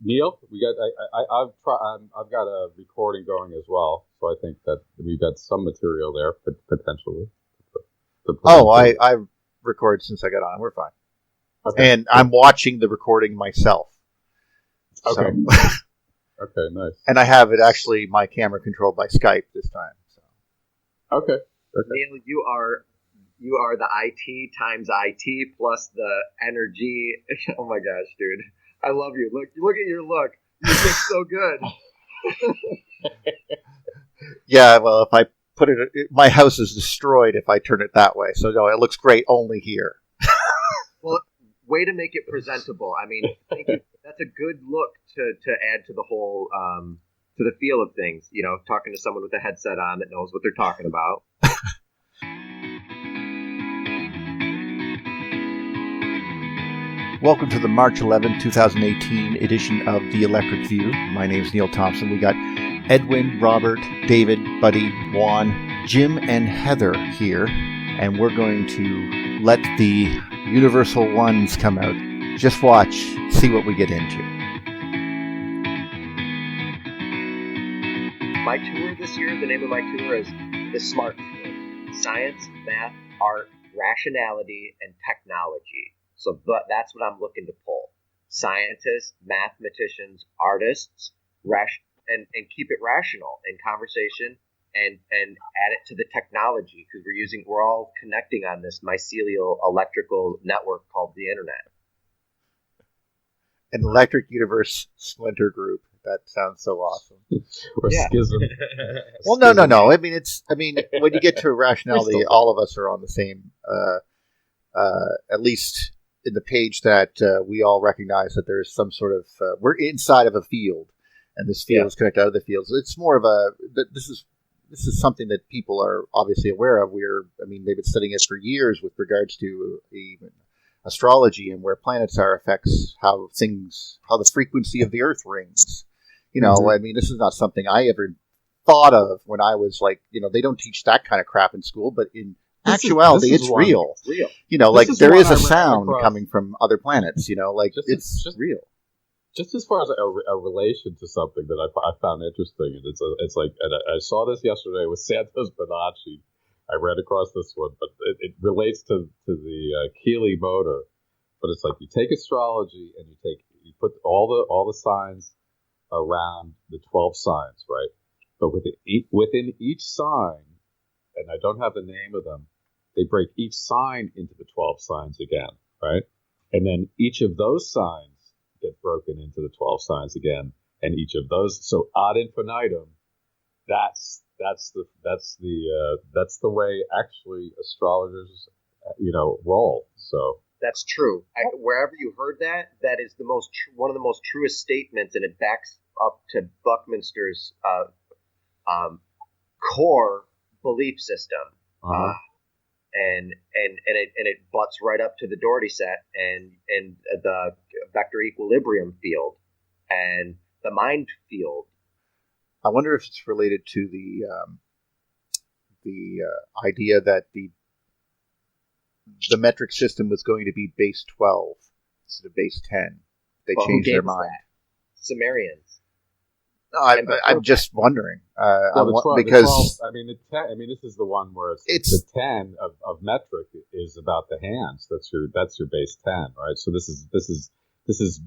Neil, I've got a recording going as well, so I think that we've got some material there potentially. I record since I got on. We're fine. Okay. And I'm watching the recording myself. Okay. So. Okay, nice. And I have it actually, my camera controlled by Skype this time. So. Okay. Neil, you are the IT times IT plus the energy. Oh my gosh, dude. I love you. Look at your look. You look so good. Yeah, well, if I put it, my house is destroyed if I turn it that way. So no, it looks great only here. Well, way to make it presentable. I mean, that's a good look to add to the whole to the feel of things. You know, talking to someone with a headset on that knows what they're talking about. Welcome to the March 11, 2018 edition of The Electric View. My name is Neil Thompson. We got Edwin, Robert, David, Buddy, Juan, Jim, and Heather here. And we're going to let the universal ones come out. Just watch, see what we get into. My tour this year, the name of my tour is The SMART Tour. Science, Math, Art, Rationality, and Technology. So that's what I'm looking to pull. Scientists, mathematicians, artists, and keep it rational in conversation and add it to the technology because we're all connecting on this mycelial electrical network called the internet. An electric universe splinter group. That sounds so awesome. Or schism. Well, no. I mean, when you get to rationality, all of us are on the same, at least in the page that we all recognize that there's some sort of, we're inside of a field, and this field is connected to other fields. It's more of this is something that people are obviously aware of. They've been studying it for years with regards to even astrology and where planets are affects how the frequency of the Earth rings. You know, I mean, this is not something I ever thought of when I was like, they don't teach that kind of crap in school, but in actuality, it's real. It's real. You know, like there is a sound coming from other planets, it's real. Just as far as a relation to something that I found interesting, and it's like, and I saw this yesterday with Santos Bonacci. I read across this one, but it relates to the Keeley motor. But it's like you take astrology and you put all the signs around the 12 signs, right? But within each sign, and I don't have the name of them, they break each sign into the 12 signs again, right? And then each of those signs get broken into the 12 signs again, and each of those, so ad infinitum. That's the way actually astrologers, roll. So that's true. Wherever you heard that is one of the most truest statements, and it backs up to Buckminster's core belief system. Uh-huh. And it butts right up to the Doherty set and the vector equilibrium field and the mind field. I wonder if it's related to the idea that the metric system was going to be base 12 instead of base 10. They changed their mind. Sumerians. No, I'm just wondering because this is the one where it's the 10 of metric is about the hands. That's your base 10, right? So this is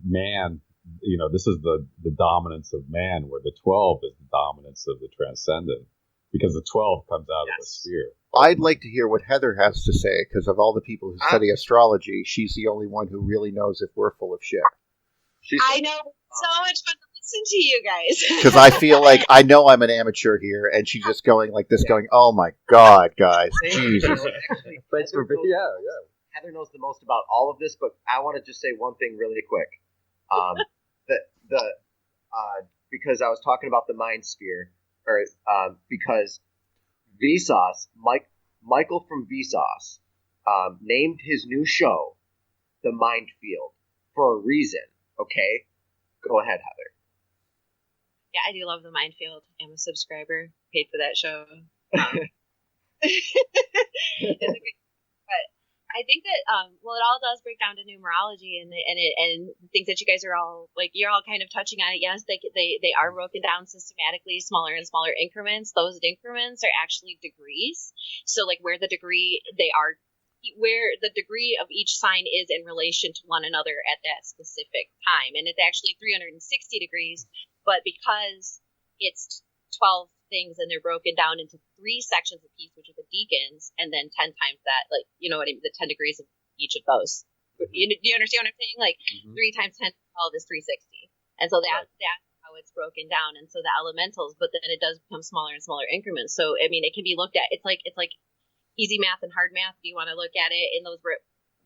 man. This is the dominance of man, where the 12 is the dominance of the transcendent, because the 12 comes out of the sphere. I'd like to hear what Heather has to say, because of all the people who study astrology, she's the only one who really knows if we're full of shit. I know, so much fun to listen to you guys. Because I feel like I know I'm an amateur here, and she's just going like this, going, "Oh my God, guys, Jesus!" Thanks for being. Yeah. Heather knows the most about all of this, but I want to just say one thing really quick. Because I was talking about the mind sphere, because Vsauce, Michael from Vsauce, named his new show The Mind Field for a reason. Okay, go ahead, Heather. Yeah, I do love the Mind Field. I'm a subscriber, paid for that show. It's a good, but I think that well, it all does break down to numerology and things that you guys are all like you're all kind of touching on it. Yes, they are broken down systematically, smaller and smaller increments. Those increments are actually degrees. So like where the degree of each sign is in relation to one another at that specific time, and it's actually 360 degrees. But because it's 12 things and they're broken down into 3 sections apiece, which are the Deacons, and then 10 times that, like, you know what I mean, the 10 degrees of each of those. Do you understand what I'm saying? Like 3 times 10 12 is 360, and so that's how it's broken down. And so the elementals, but then it does become smaller and smaller increments. So I mean, it can be looked at. It's like easy math and hard math. If you want to look at it in those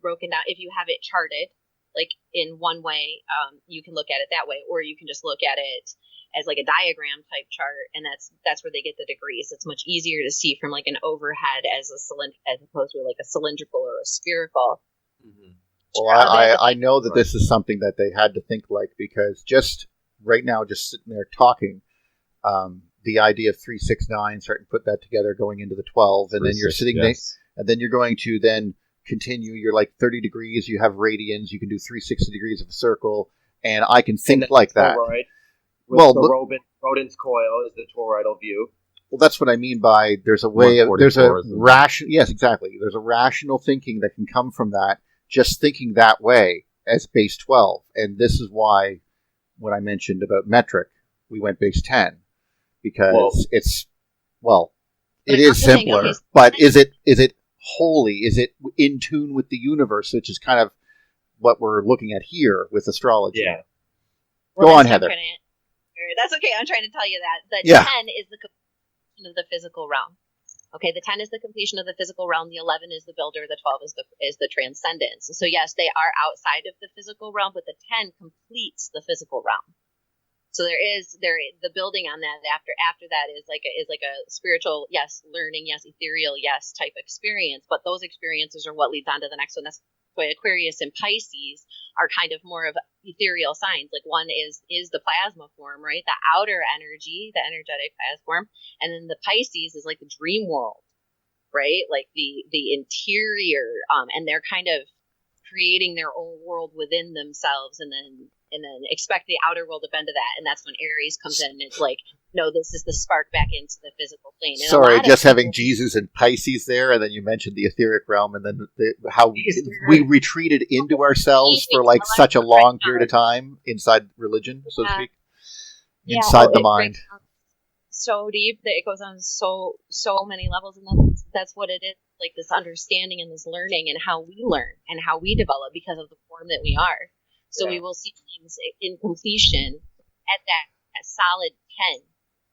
broken down, if you have it charted like in one way, you can look at it that way, or you can just look at it as like a diagram type chart, and that's where they get the degrees. It's much easier to see from like an overhead as opposed to like a cylindrical or a spherical. Mm-hmm. Well, I know that this is something that they had to think like, because just right now, just sitting there talking, the idea of 369, starting to put that together, going into the 12, and then you're sitting there, and then you're going to then continue. You're like 30 degrees. You have radians. You can do 360 degrees of a circle, and I can think like that. Toroid, the rodent's coil is the toroidal view. Well, that's what I mean by there's a way of there's a rational. Yes, exactly. There's a rational thinking that can come from that. Just thinking that way as base 12, and this is why when I mentioned about metric, we went base 10 because it is simpler. But is it wholly? Is it in tune with the universe, which is kind of what we're looking at here with astrology? Yeah. Go on, Heather. That's okay. I'm trying to tell you that the 10 is the completion of the physical realm. Okay, the 10 is the completion of the physical realm. The 11 is the builder. The 12 is the transcendence. So yes, they are outside of the physical realm, but the 10 completes the physical realm. So the building on that after that is like a spiritual, yes, learning, yes, ethereal, yes, type experience. But those experiences are what leads on to the next one. That's why Aquarius and Pisces are kind of more of ethereal signs. Like one is the plasma form, right? The outer energy, the energetic plasma form, and then the Pisces is like the dream world, right? Like the interior, and they're kind of creating their own world within themselves, and then expect the outer world to bend to that, and that's when Aries comes in and it's like, no, this is the spark back into the physical plane. And sorry, just having Jesus and Pisces there, and then you mentioned the etheric realm, and then how we retreated into ourselves for like such a long period of time inside religion, so to speak, inside the mind. So deep that it goes on so many levels, and that's what it is, like this understanding and this learning and how we learn and how we develop because of the form that we are. So we will see things in completion at that solid 10.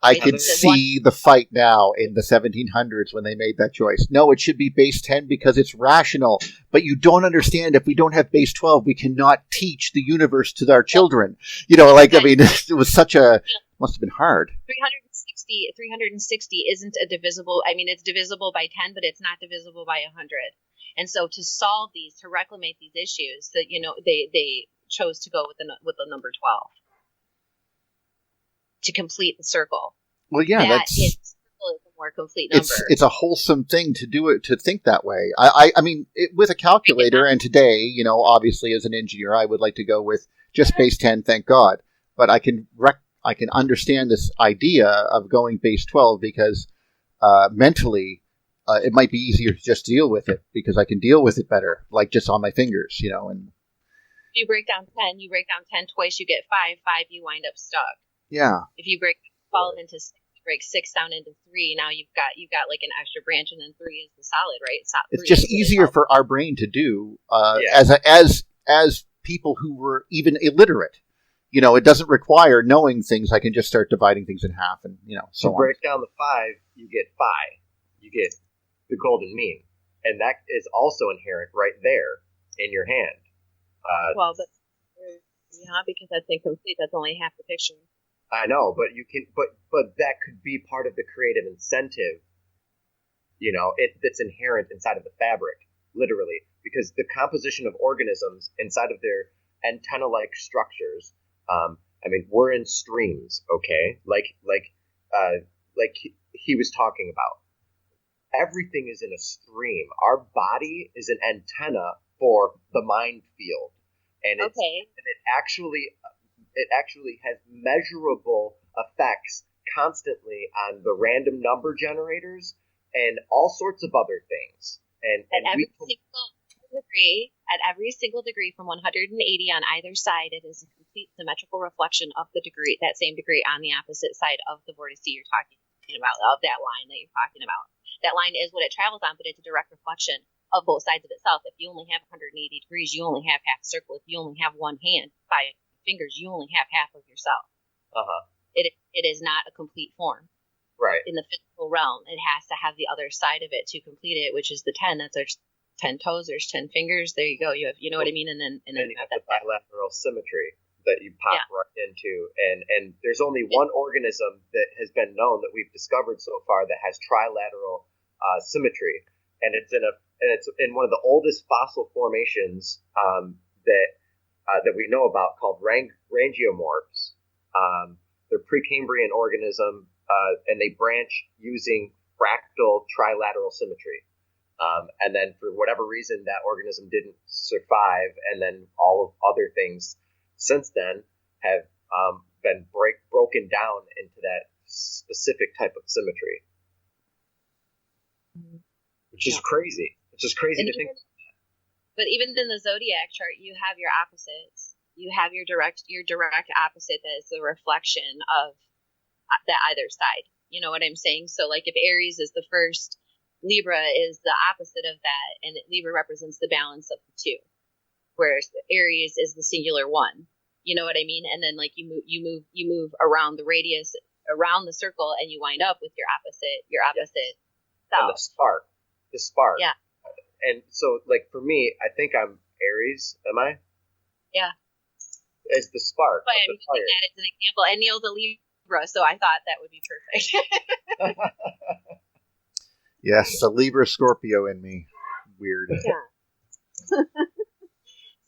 I can see the fight now in the 1700s when they made that choice. No, it should be base 10 because it's rational. But you don't understand, if we don't have base 12, we cannot teach the universe to our children. You know, like, I mean, it was such a, must have been hard. 360 isn't a divisible, I mean, it's divisible by 10, but it's not divisible by 100. And so to solve these, to reclamate these issues, that, you know, they chose to go with the number 12 to complete the circle. Well, yeah, that's a more complete number. It's a wholesome thing to do it, to think that way. I mean, with a calculator, and today, you know, obviously as an engineer, I would like to go with just base 10, thank God. But I can understand this idea of going base 12 because mentally it might be easier to just deal with it because I can deal with it better, like just on my fingers, you know. And if you break down 10 twice, you get 5, you wind up stuck. Yeah. If you break 12 into 6, you break 6 down into 3, now you've got like an extra branch, and then 3 is the solid, right? It's just easier for our brain to do as people who were even illiterate. You know, it doesn't require knowing things. I can just start dividing things in half, and you know, so on. Break down the 5, you get phi. You get the golden mean, and that is also inherent right there in your hand. Because that's incomplete. That's only half the picture. I know, but you can, but that could be part of the creative incentive. You know, that's inherent inside of the fabric, literally, because the composition of organisms inside of their antenna-like structures. I mean, we're in streams, okay? Like he was talking about. everything is in a stream. Our body is an antenna for the mind field, and it actually has measurable effects constantly on the random number generators and all sorts of other things. And at every single degree from 180 on either side, it is a complete symmetrical reflection of the degree, that same degree on the opposite side of the vortice you're talking about, of that line that you're talking about. That line is what it travels on, but it's a direct reflection of both sides of itself. If you only have 180 degrees, you only have half a circle. If you only have one hand, 5 fingers, you only have half of yourself. It is not a complete form. Right. In the physical realm, it has to have the other side of it to complete it, which is the 10. That's our 10 toes. There's 10 fingers. There you go. You know what I mean? And then you have the bilateral symmetry that you pop right into. And there's only one organism that has been known that we've discovered so far that has trilateral symmetry, and it's in one of the oldest fossil formations that we know about, called rangiomorphs. They're Precambrian organism, and they branch using fractal trilateral symmetry. And then for whatever reason, that organism didn't survive, and then all of other things since then have been broken down into that specific type of symmetry, which is crazy. It's just crazy to think. But even in the zodiac chart, you have your opposites. You have your direct opposite that is the reflection of the either side. You know what I'm saying? So, like, if Aries is the first, Libra is the opposite of that, and Libra represents the balance of the two, whereas Aries is the singular one. You know what I mean? And then, like, you move around the radius, around the circle, and you wind up with your opposite self. And the spark. Yeah. And so, like, for me, I think I'm Aries. Am I? Yeah. As the spark. But I'm using that as an example. And Neil's a Libra, so I thought that would be perfect. Yes, the Libra Scorpio in me. Weird. Yeah.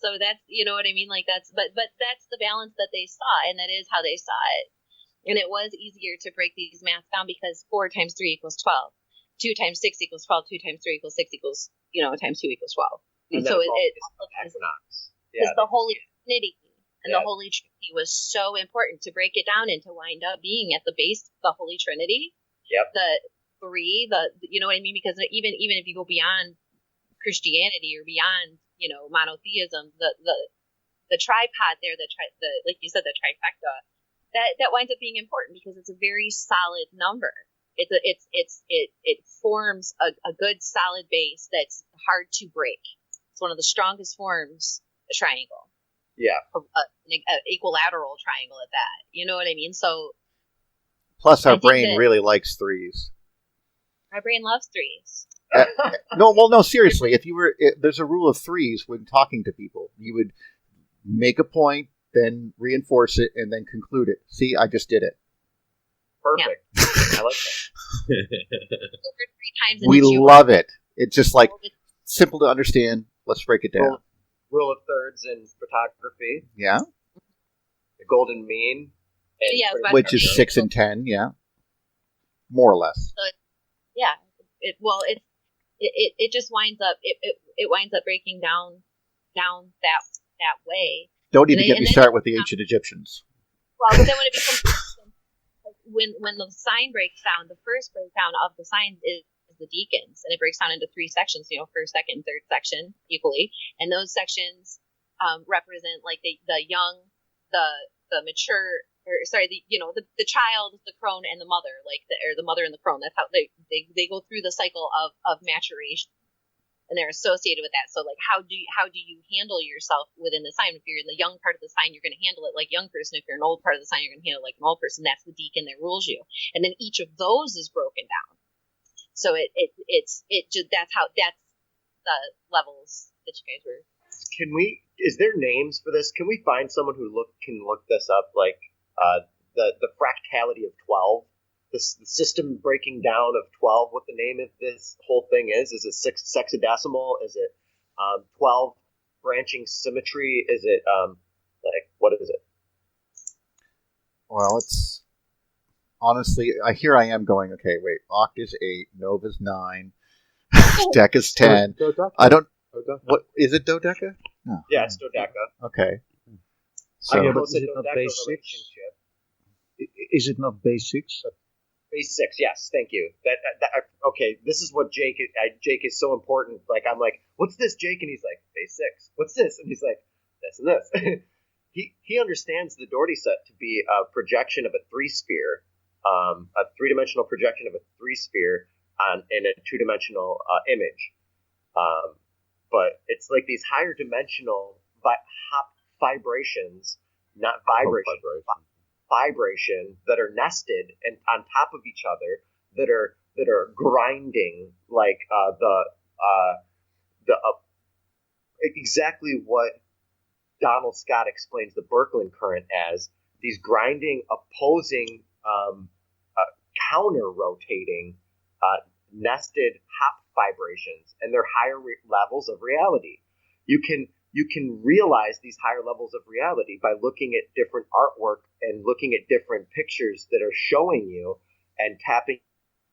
So that's, you know what I mean? Like, but that's the balance that they saw, and that is how they saw it. And it was easier to break these maths down because 4 times 3 equals 12. 2 times 6 equals 12. 2 times 3 equals 6 equals, times 2 equals 12. And so it's because the Holy Trinity. And the Holy Trinity was so important to break it down and to wind up being at the base of the Holy Trinity. Yep. The three, you know what I mean? Because even if you go beyond Christianity or beyond, monotheism, the tripod there, like you said, the trifecta, that winds up being important because it's a very solid number. It forms a good solid base that's hard to break. It's one of the strongest forms, a triangle. Yeah. An equilateral triangle at that. You know what I mean? So. Plus, our brain really likes threes. Our brain loves threes. No, seriously. There's a rule of threes when talking to people. You would make a point, then reinforce it, and then conclude it. See, I just did it. Perfect. Yeah. I like that. We love it. It's just like simple to understand. Let's break it down. Rule of thirds in photography. Yeah. The golden mean. Which is 6 and 10. Yeah. More or less. So it just winds up it winds up breaking down that way. Don't even get me started with the ancient Egyptians. Well, but then when it becomes when the sign breaks down, the first breakdown of the signs is the Deacons, and it breaks down into 3 sections. First, second, third section equally, and those sections represent like the young, the mature. The child, the crone, and the mother, or the mother and the crone. That's how they go through the cycle of maturation, and they're associated with that. So, like, how do you handle yourself within the sign? If you're in the young part of the sign, you're going to handle it like a young person. If you're an old part of the sign, you're going to handle it like an old person. That's the Deacon that rules you, and then each of those is broken down. So that's the levels that you guys were. Is there names for this? Can we find someone who can look this up? Like. The fractality of 12, the system breaking down of 12, what the name of this whole thing is it sexadecimal? Is it 12 branching symmetry? Is it what is it? Well, it's honestly, here I am going, okay, wait, Oct is 8, Nova's 9, Deca is 10. I don't... What is it, Dodeca? No. Yeah, it's Dodeca. Okay. So, but is it not base 6? Is it not base 6? Base 6, yes. Thank you. Okay. This is what Jake is so important. Like, I'm like, what's this, Jake? And he's like, base 6. What's this? And he's like, this and this. He understands the Doherty set to be a projection of a 3-sphere, a 3-dimensional projection of a 3-sphere in a 2-dimensional image. But it's like these higher dimensional vibrations, not vibration, vibration that are nested and on top of each other that are grinding like exactly what Donald Scott explains the Birkeland current as, these grinding, opposing, counter-rotating, nested Hopf vibrations, and they're higher levels of reality. You can realize these higher levels of reality by looking at different artwork and looking at different pictures that are showing you and tapping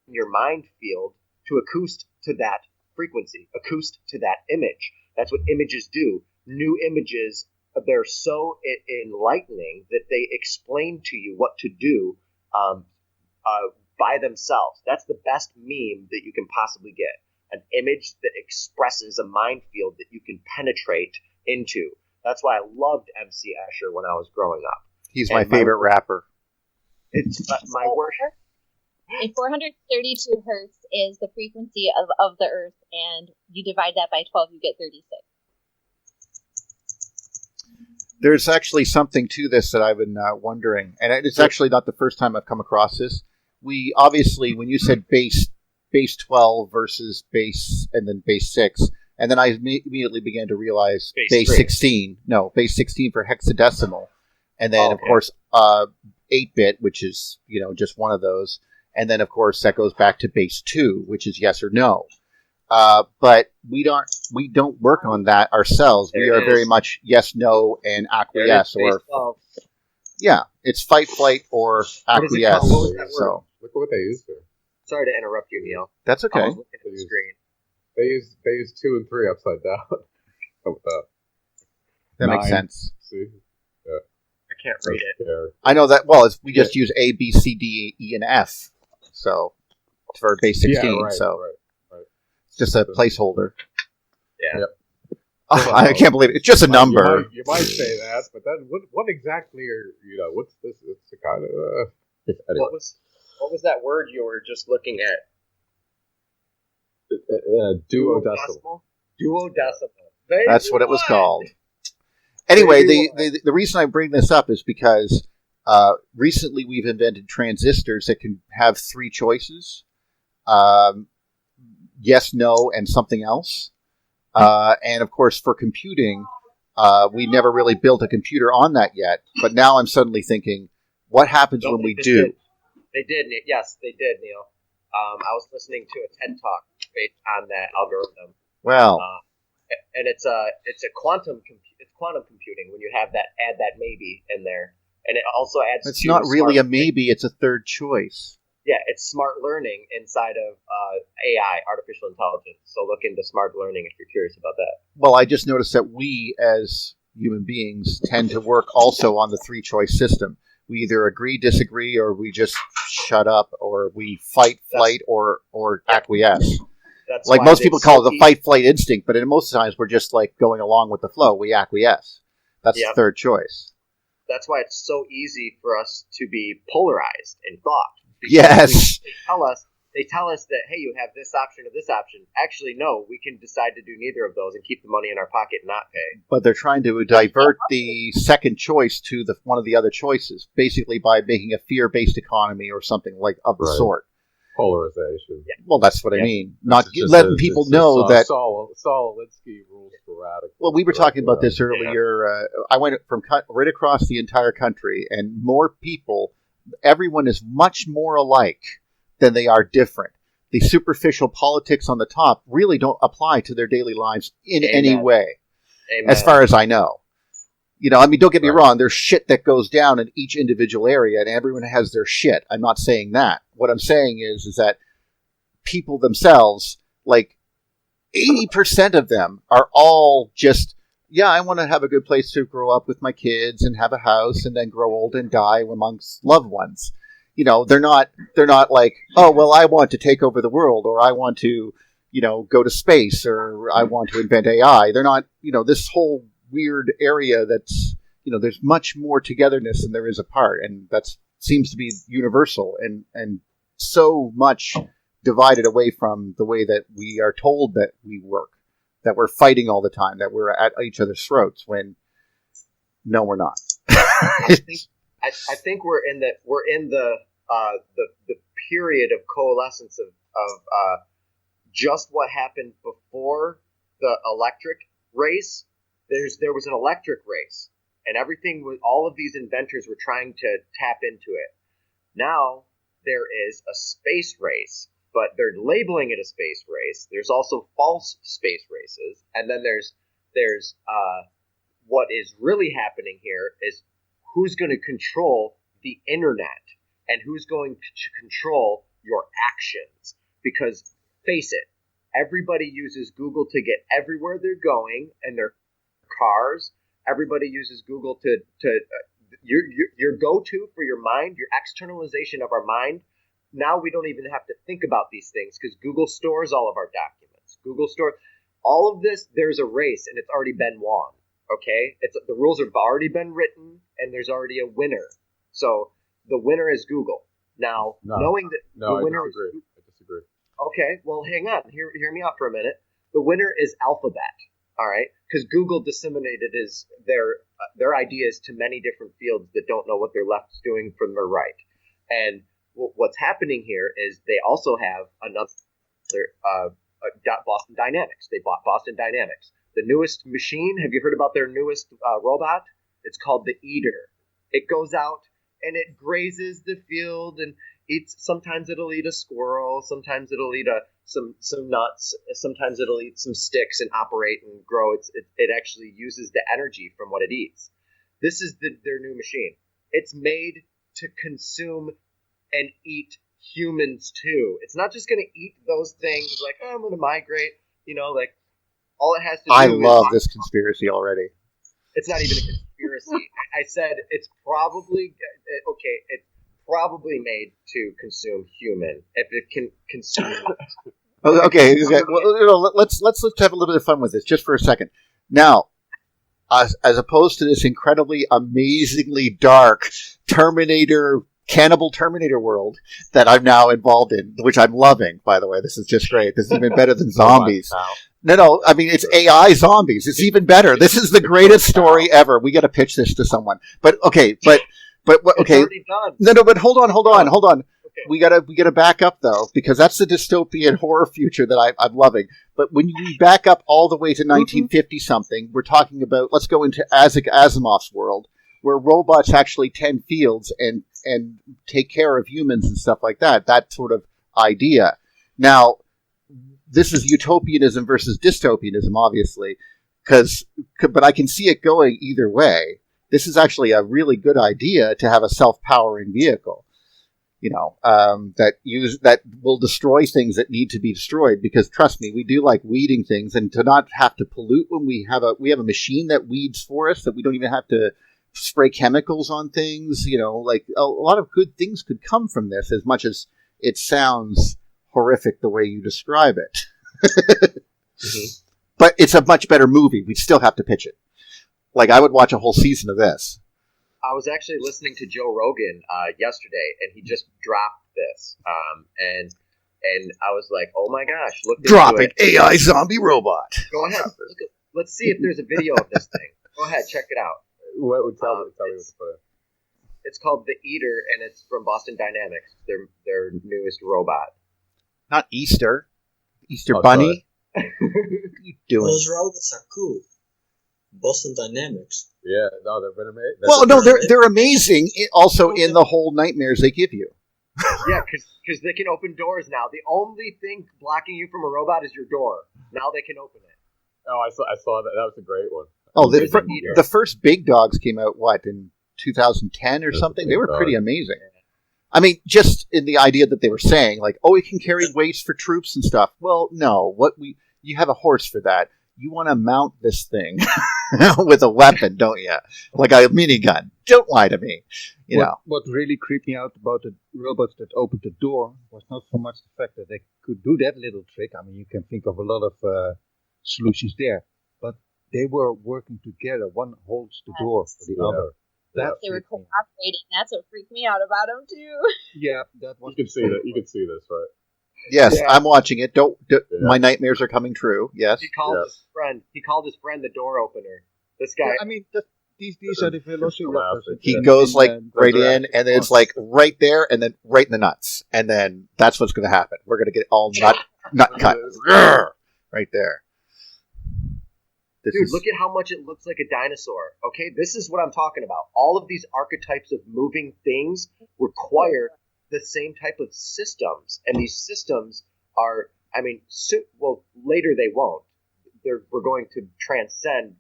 your mind field to acoust to that frequency, acoust to that image. That's what images do. New images, they're so enlightening that they explain to you what to do by themselves. That's the best meme that you can possibly get. An image that expresses a mind field that you can penetrate into. That's why I loved MC Escher when I was growing up. He's my favorite rapper. It's my worship. A 432 hertz is the frequency of the Earth, and you divide that by 12, you get 36. There's actually something to this that I've been wondering, and it's actually not the first time I've come across this. We obviously, when you said base 12 versus base and then base 6, and then I immediately began to realize base 16. No, base 16 for hexadecimal, and then of course 8-bit, which is just one of those, and then of course that goes back to base 2, which is yes or no. But we don't work on that ourselves. We are very much yes, no, and acquiesce, or it's fight, flight, or acquiesce. So look at what they use here. Sorry to interrupt you, Neil. That's okay. I was looking at the screen. They use 2 and 3 upside down. How about that? That makes sense. See? Yeah. I can't read it. I know that. Well, we just use A, B, C, D, E, and F. So for base 16. Yeah, right, so right. It's just a placeholder. Yeah. Yep. I can't believe it. It's just a number. You might say that, but then what exactly are what's this? It's a kind of anyway. What was that word you were just looking at? Duodecimal. Duodecimal. That's what it was called. Anyway, the reason I bring this up is because recently we've invented transistors that can have 3 choices. Yes, no, and something else. And of course, for computing, we never really built a computer on that yet. But now I'm suddenly thinking, what happens when we do? They did. Yes, they did, Neil. I was listening to a TED Talk based on that algorithm. Well, and it's quantum computing when you have add that maybe in there, and it also adds. It's not really a maybe; it's a third choice. Yeah, it's smart learning inside of AI, artificial intelligence. So look into smart learning if you're curious about that. Well, I just noticed that we, as human beings, tend to work also on the 3-choice system. We either agree, disagree, or we just shut up, or we fight, flight, or acquiesce. That's like most people call it the fight-flight instinct, but in most times we're just like going along with the flow. We acquiesce. That's the third choice. That's why it's so easy for us to be polarized in thought. Yes. They tell us that, hey, you have this option or this option. Actually, no, we can decide to do neither of those and keep the money in our pocket and not pay. But they're trying to divert the second choice to one of the other choices, basically by making a fear-based economy or something like of the sort. Polarization. Yeah. Well, that's what I mean. Not letting people know that Saul Alinsky rules for radical. Well, we were talking about this earlier. I went from right across the entire country, and more people. Everyone is much more alike than they are different. The superficial politics on the top really don't apply to their daily lives in any way, as far as I know. I mean, don't get me wrong. There's shit that goes down in each individual area, and everyone has their shit. I'm not saying that. What I'm saying is that people themselves, like 80% of them, are all just, I want to have a good place to grow up with my kids and have a house and then grow old and die amongst loved ones. They're not like, oh, well, I want to take over the world, or I want to, go to space, or I want to invent AI. They're not, this whole weird area that's, there's much more togetherness than there is apart. And that seems to be universal and so much divided away from the way that we are told that we work, that we're fighting all the time, that we're at each other's throats, when no, we're not. I think we're in the period of coalescence of just what happened before the electric race. There was an electric race, and all of these inventors were trying to tap into it. Now there is a space race, but they're labeling it a space race. There's also false space races, and then there's what is really happening here is who's going to control the internet and who's going to control your actions. Because face it, everybody uses Google to get everywhere they're going, and their cars. Everybody uses Google to your go-to for your mind, your externalization of our mind. Now we don't even have to think about these things because Google stores all of our documents. Google stores all of this. There's a race, and it's already been won. Okay, the rules have already been written, and there's already a winner. So the winner is Google. Now, knowing that the winner is Google, I disagree. Okay, well, hang on. Hear me out for a minute. The winner is Alphabet. All right, because Google disseminated their ideas to many different fields that don't know what their left's doing from their right. And what's happening here is they also have another Boston Dynamics. They bought Boston Dynamics. The newest machine, have you heard about their newest robot? It's called the Eater. It goes out and it grazes the field and eats. Sometimes it'll eat a squirrel. Sometimes it'll eat some nuts. Sometimes it'll eat some sticks and operate and grow. It actually uses the energy from what it eats. This is their new machine. It's made to consume and eat humans too. It's not just going to eat those things like, oh, I'm going to migrate. Like all it has to do I love this conspiracy already. It's not even a conspiracy. I said it's probably it's probably made to consume human. If it can consume. Okay. Well, let's have a little bit of fun with this just for a second. Now, as opposed to this incredibly, amazingly dark cannibal Terminator world that I'm now involved in, which I'm loving, by the way. This is just great. This is even better than zombies. No, I mean, it's AI zombies. It's even better. This is the greatest story ever. We got to pitch this to someone. But okay. It's already done. No, but hold on. Okay. We gotta back up though, because that's the dystopian horror future that I'm loving. But when you back up all the way to 1950 something, we're talking about, let's go into Isaac Asimov's world, where robots actually tend fields and take care of humans and stuff like that. That sort of idea. Now, this is utopianism versus dystopianism, obviously, but I can see it going either way. This is actually a really good idea to have a self-powering vehicle, that will destroy things that need to be destroyed. Because trust me, we do like weeding things, and to not have to pollute when we have a machine that weeds for us, that we don't even have to spray chemicals on things. Like a lot of good things could come from this, as much as it sounds horrific the way you describe it. Mm-hmm. But it's a much better movie. We still have to pitch it. Like, I would watch a whole season of this. I was actually listening to Joe Rogan yesterday, and he just dropped this. And I was like, oh my gosh, look dropping AI zombie robot. Go ahead. Let's see if there's a video of this thing. Go ahead, check it out. What would tell me what to put in? It's called The Eater, and it's from Boston Dynamics, their newest robot. Not Easter Bunny. What are you doing? Those robots are cool. Boston Dynamics. Yeah, no, they've been amazing. Well, no, they're amazing. Also, in the whole nightmares they give you. Yeah, because they can open doors now. The only thing blocking you from a robot is your door. Now they can open it. Oh, I saw that. That was a great one. Oh, the first big dogs came out, in 2010 or something? They were pretty amazing. I mean, just in the idea that they were saying, like, oh, it can carry weights for troops and stuff. Well, no. You have a horse for that. You want to mount this thing with a weapon, don't you? Like a minigun. Don't lie to me. What really creeped me out about the robots that opened the door was not so much the fact that they could do that little trick. I mean, you can think of a lot of solutions there. But they were working together. One holds the door for the other. They were cooperating. That's what freaked me out about them too. Yeah, that was. You can see that. You can see this, right? Yes, I'm watching it. My nightmares are coming true. Yes. He called his friend. He called his friend the door opener. This guy. I mean, these are the velociraptors. He goes like right in, and then it's like right there, and then right in the nuts, and then that's what's going to happen. We're going to get all nut cut right there. Dude, look at how much it looks like a dinosaur. Okay, this is what I'm talking about. All of these archetypes of moving things require the same type of systems. And these systems are, later they won't. We're going to transcend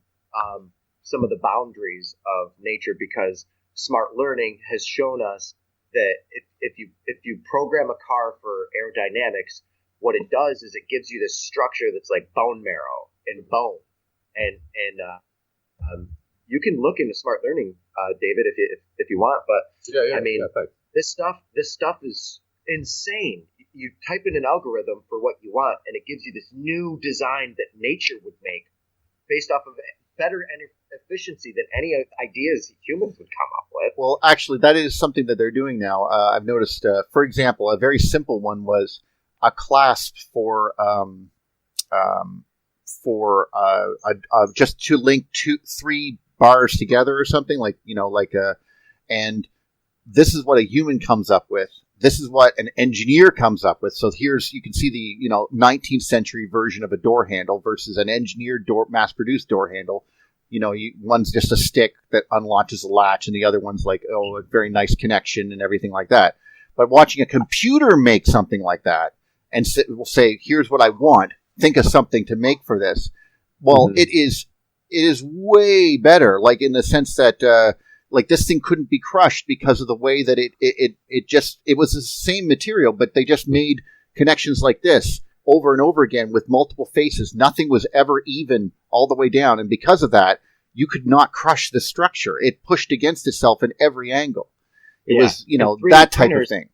some of the boundaries of nature because smart learning has shown us that if you program a car for aerodynamics, what it does is it gives you this structure that's like bone marrow and bone. And you can look into smart learning, David, if you want. But this stuff is insane. You type in an algorithm for what you want, and it gives you this new design that nature would make, based off of better efficiency than any ideas humans would come up with. Well, actually, that is something that they're doing now. I've noticed, for example, a very simple one was a clasp for just to link 3 bars together or something and this is what a human comes up with. This is what an engineer comes up with. So you can see the 19th century version of a door handle versus an engineered mass-produced door handle. One's just a stick that unlatches a latch, and the other one's like, a very nice connection and everything like that. But watching a computer make something like that and will say, here's what I want. Think of something to make for this. Well, it is way better, like in the sense that this thing couldn't be crushed because of the way that it was the same material, but they just made connections like this over and over again with multiple faces. Nothing was ever even all the way down, and because of that, you could not crush the structure. It pushed against itself in every angle. It was that type of thing.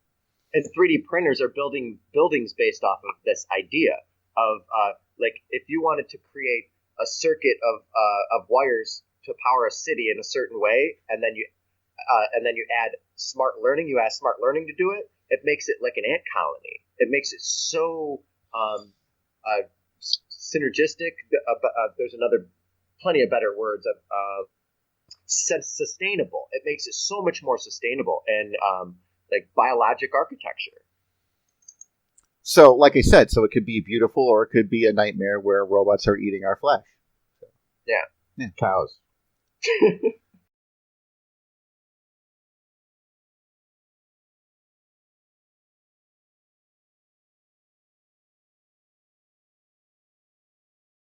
And 3D printers are building buildings based off of this idea. Of if you wanted to create a circuit of wires to power a city in a certain way, and then you add smart learning, you ask smart learning to do it, it makes it like an ant colony. It makes it so synergistic. There's plenty of better words of sustainable. It makes it so much more sustainable and like biologic architecture. So, like I said, it could be beautiful or it could be a nightmare where robots are eating our flesh. Yeah. Cows.